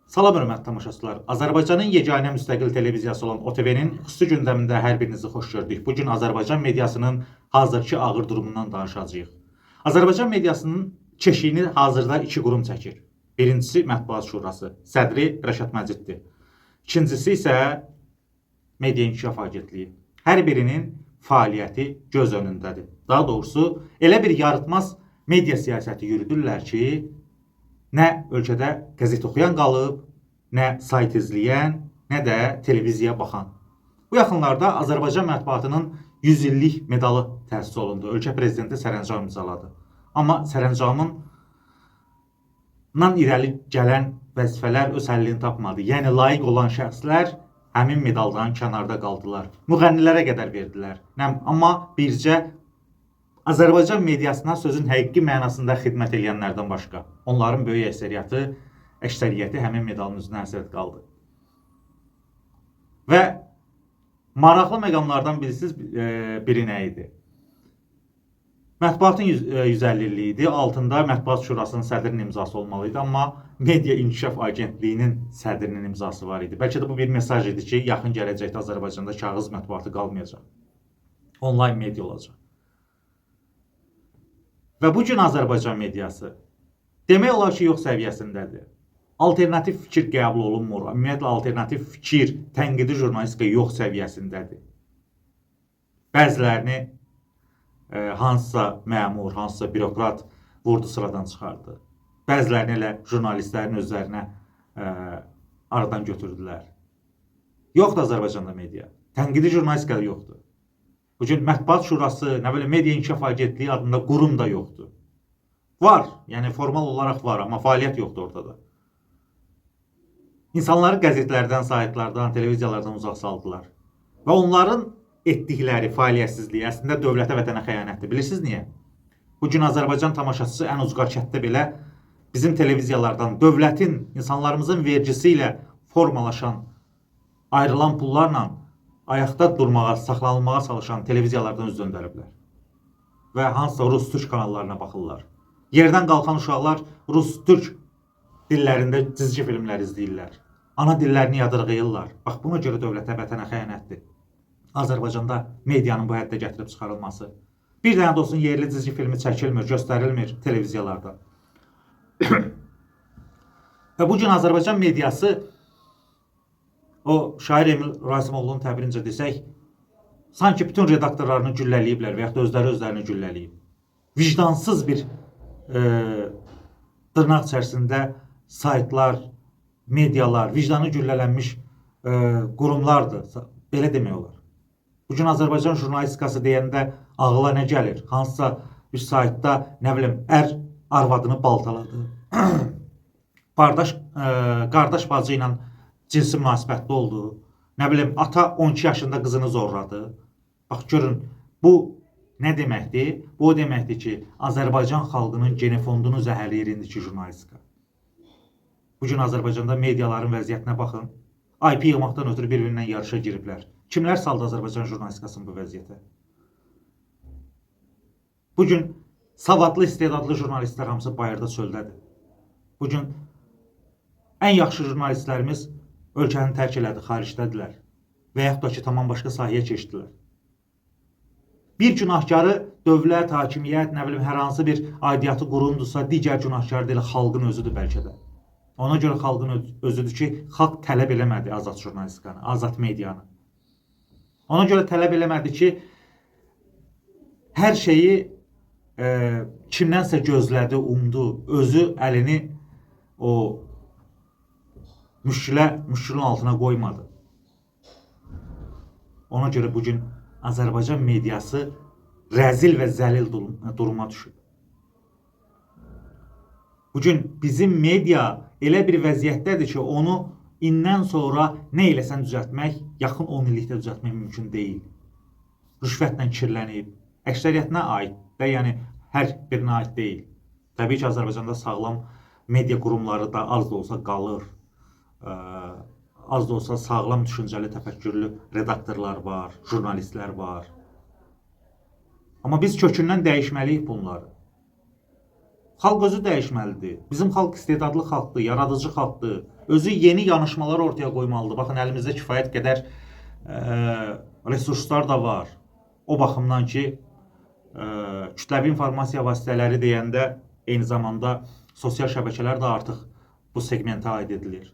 Salam hörmətli tamaşaçılar. Azərbaycanın yeganə müstəqil televiziyası olan OTV-nin xüsusi gündəmində hər birinizi xoş gördük. Bu gün Azərbaycan mediasının hazırki ağır durumundan danışacağıq. Azərbaycan mediasının keşiyini hazırda iki qurum çəkir. Birincisi Mətbuat Şurası, sədri Rəşad Məciddir. İkincisi isə Media İnkişaf Agentliyi. Hər birinin fəaliyyəti göz önündədir. Daha doğrusu elə bir yaratmaz media siyasəti yürüdürlər ki, nə ölkədə qəzet oxuyan qalıb, nə sayt izləyən, nə də televiziya baxan. Bu yaxınlarda Azərbaycan mətbuatının 100 illik medalı təsis olundu. Ölkə prezidenti sərəncam imzaladı. Amma sərəncamından irəli gələn vəzifələr öz həllini tapmadı. Yəni layiq olan şəxslər həmin medaldan kənarda qaldılar. Müğənnilərə qədər verdilər. Amma bircə Azərbaycan mediasına sözün həqiqi mənasında xidmət edənlərdən başqa. Onların böyük əksəriyyəti həmin medalın üzünə həsrət qaldı. Və maraqlı məqamlardan biri nə idi? Mətbuatın 150 idi. Altında Mətbuat Şurasının sədrinin imzası olmalıydı. Amma Media İnkişaf Agentliyinin sədrinin imzası var idi. Bəlkə də bu bir mesaj idi ki, yaxın gələcəkdə Azərbaycanda kağız mətbuatı qalmayacaq. Onlayn media olacaq. Və bu gün Azərbaycan mediası demək olar ki, yox səviyyəsindədir. Alternativ fikir qəbul olunmur. Ümumiyyətlə, alternativ fikir, tənqidi jurnalistika yox səviyyəsindədir. Bəzilərini hansısa məmur, hansısa bürokrat vurdu sıradan çıxardı. Bəzilərini elə jurnalistlərin özlərinə aradan götürdülər. Yoxdur Azərbaycanda media. Tənqidi jurnalistika da yoxdur. Bugün Mətbuat Şurası, Media İnkişaf Agentliyi adında qurum da yoxdur. Var, yəni formal olaraq var, amma fəaliyyət yoxdur ortada. İnsanları qəzetlərdən, saytlardan, televiziyalardan uzaq saldılar. Və onların etdikləri fəaliyyətsizliyi əslində dövlətə, vətənə xəyanətdir. Bilirsiniz niyə? Bugün Azərbaycan tamaşaçısı ən ucqar kənddə belə bizim televiziyalardan, dövlətin, insanlarımızın vergisi ilə formalaşan, ayrılan pullarla ayaqda durmağa, saxlanılmağa çalışan televiziyalardan üz döndəriblər. Və hansısa Rus-Türk kanallarına baxırlar. Yerdən qalxan uşaqlar Rus-Türk dillərində cizgi filmlər izləyirlər. Ana dillərini yadırğayırlar. Bax, buna görə dövlətə, vətənə xəyanətdir. Azərbaycanda medianın bu həddə gətirib çıxarılması. Bir dənə də olsun yerli cizgi filmi çəkilmir, göstərilmir televiziyalarda. Və bugün Azərbaycan mediası o şair Emil Razimoğlu'nun təbirincə desək, sanki bütün redaktorlarını gülləliyiblər və yaxud da özlərini gülləliyib. Vicdansız bir dırnaq içərisində saytlar, medialar, vicdanı güllələnmiş qurumlardır. Belə demək olar. Bugün Azərbaycan jurnalistikası deyəndə ağla nə gəlir? Hansısa bir saytda, nə bilim, arvadını baltaladı. Qardaş bacı ilə cinsi münasibətli oldu. Nə bilim, ata 12 yaşında qızını zorladı. Bax, görün, bu nə deməkdir? Bu o deməkdir ki, Azərbaycan xalqının genofondunu zəhərləyir indiki jurnalistika. Bugün Azərbaycanda mediaların vəziyyətinə baxın. IP yığmaqdan ötürü bir-birindən yarışa giriblər. Kimlər saldı Azərbaycan jurnalistikasını bu vəziyyətə? Bugün savadlı, istedadlı jurnalistlər hamısı bayırda çöldədir. Bugün ən yaxşı jurnalistlərimiz ölkəni tərk elədi, xaricdədirlər və yaxud da ki, tamam başqa sahəyə keçdilər. Bir günahkarı dövlət, hakimiyyət, nə bilim, hər hansı bir aidiyyatı qurumdursa, digər günahkarı deyil, xalqın özüdür bəlkə də. Ona görə xalqın özüdür ki, xalq tələb eləmədi azad jurnalistikanı, azad medianı. Ona görə tələb eləmədi ki, hər şeyi kimdənsə gözlədi, umdu, özü əlini o müşkülün altına qoymadı. Ona görə bugün Azərbaycan mediası rəzil və zəlil duruma düşüb. Bugün bizim media elə bir vəziyyətdədir ki, onu indən sonra nə eləsən düzəltmək, yaxın 10 illikdə düzəltmək mümkün deyil. Rüşvətlə kirlənib, əksəriyyətinə aid də, yəni hər birinə aid deyil. Təbii ki, Azərbaycanda sağlam media qurumları da az da olsa qalır. Az da olsa sağlam düşüncəli, təfəkkürlü redaktorlar var, jurnalistlər var. Amma biz kökündən dəyişməliyik bunları. Xalq özü dəyişməlidir. Bizim xalq istedadlı xalqdır, yaradıcı xalqdır. Özü yeni yanlışmalar ortaya qoymalıdır. Baxın, əlimizdə kifayət qədər resurslar da var. O baxımdan ki, kütləvi informasiya vasitələri deyəndə eyni zamanda sosial şəbəkələr də artıq bu segmentə aid edilir.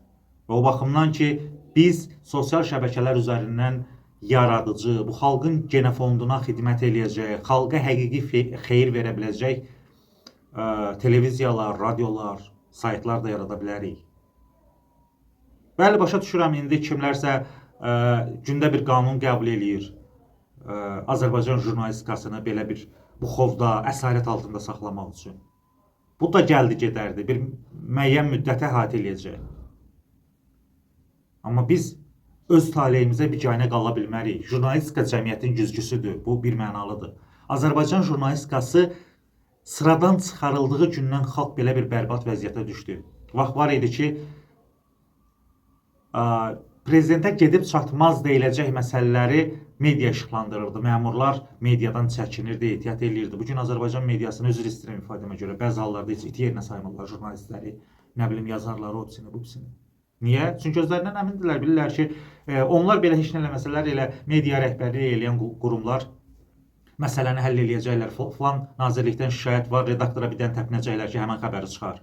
Və o baxımdan ki, biz sosial şəbəkələr üzərindən yaradıcı, bu xalqın genofonduna xidmət eləyəcək, xalqa həqiqi xeyir verə biləcək televiziyalar, radiolar, saytlar da yarada bilərik. Bəli, başa düşürəm, indi kimlərsə gündə bir qanun qəbul eləyir. Azərbaycan jurnalistikasını belə bir bu xovda, əsarət altında saxlamaq üçün. Bu da gəldi gedərdi, bir müəyyən müddətə əhatə eləyəcək. Amma biz öz taleyimizə biganə qala bilmərik. Jurnalistika cəmiyyətin güzgüsüdür, bu bir mənalıdır. Azərbaycan jurnalistikası sıradan çıxarıldığı gündən xalq belə bir bərbad vəziyyətə düşdü. Vaxt var idi ki, prezidentə gedib çatmaz deyiləcək məsələləri media işıqlandırırdı. Məmurlar mediadan çəkinirdi, ehtiyat eləyirdi. Bugün Azərbaycan mediasını, üzr istəyirəm ifadəmə görə, bəzi hallarda heç iti yerinə saymırlar jurnalistləri, nə bilim yazarları, o birisini, bu birisini. Niyə? Çünki özlərindən əmindirlər, bilirlər ki, onlar belə heç nə eləməsələr, elə media rəhbərliyi eləyən qurumlar məsələni həll eləyəcəklər. Falan nazirlikdən şikayət var, redaktora bir dənə təpinəcəklər ki, həmən xəbəri çıxar.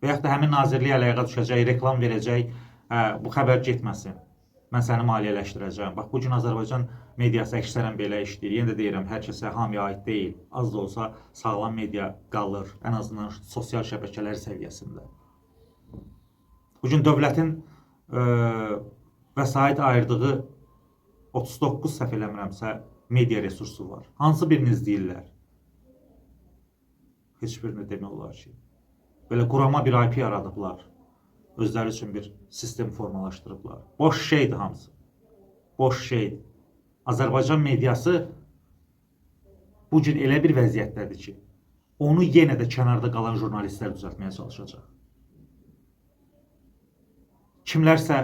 Və yaxud da həmin nazirlik əleyhə düşəcək, reklam verəcək, bu xəbər getməsin, mən səni maliyyələşdirəcəm. Bax, bugün Azərbaycan mediası əksərən belə işləyir. Yenə də deyirəm, hər kəsə hamıya aid deyil. Az da olsa sağlam media qalır, ən azından sosial şəbəkələr səviyyəsində. Bugün dövlətin vəsait ayırdığı 39 səhv eləmirəmsə media resursu var. Hansı biriniz deyirlər? Heç birini demək olar ki. Belə qurama bir IP yaradıblar. Özləri üçün bir sistem formalaşdırıblar. Boş şeydir hamısı. Boş şeydir. Azərbaycan mediası bugün elə bir vəziyyətdədir ki, onu yenə də kənarda qalan jurnalistlər düzəltməyə çalışacaq. Kimlərsə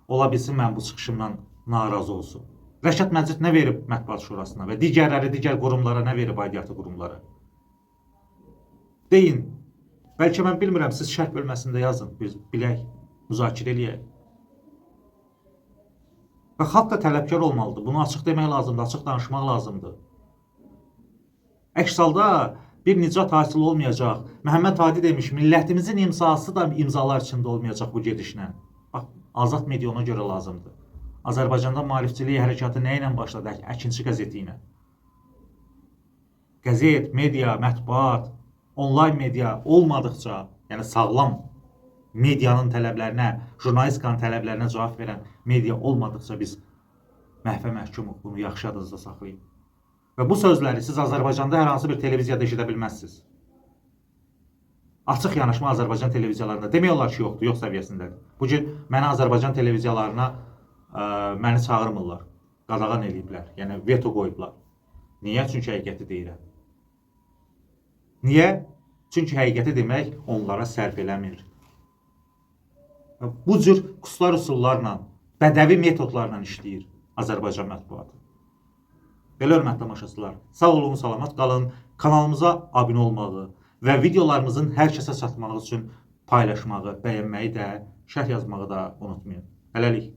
ola bilsin mən bu çıxışımdan narazı olsun. Rəşad Məcid nə verib Mətbuat Şurasına və digərləri, digər qurumlara nə verib aidiyyatı qurumlara? Deyin. Bəlkə mən bilmirəm, siz şərh bölməsində yazın, biz bilək, müzakirə eləyək. Və xalq da tələbkar olmalıdır, bunu açıq demək lazımdır, açıq danışmaq lazımdır. Əks halda bir nicat hasil olmayacaq. Məhəmməd Hadi demiş, millətimizin imzası da imzalar içində olmayacaq bu gedişlə. Bax, azad media ona görə lazımdır. Azərbaycanda maarifçilik hərəkatı nə ilə başladı? Əkinçi qəzeti ilə. Qəzet, media, mətbuat, onlayn media olmadıqca, yəni sağlam medianın tələblərinə, jurnalistikanın tələblərinə cavab verən media olmadıqca biz məhvə məhkumuq, bunu yaxşı yadınızda saxlayın. Və bu sözləri siz Azərbaycanda hər hansı bir televiziyada eşidə bilməzsiniz. Açıq yanaşma Azərbaycan televiziyalarında demək olar ki, yoxdur, yox səviyyəsindədir. Bugün mənə Azərbaycan televiziyalarına məni çağırmırlar, qadağan eləyiblər, yəni veto qoyublar. Niyə? Çünki həqiqəti deyirəm. Niyə? Çünki həqiqəti demək onlara sərf eləmir. Bu cür quslar üsullarla, bədəvi metodlarla işləyir Azərbaycan mətbuatı. Belə hörmətli tamaşaçılar, sağ olun, salamat qalın. Kanalımıza abunə olmağı və videolarımızın hər kəsə çatmağı üçün paylaşmağı, bəyənməyi də, şərh yazmağı da unutmayın. Hələlik.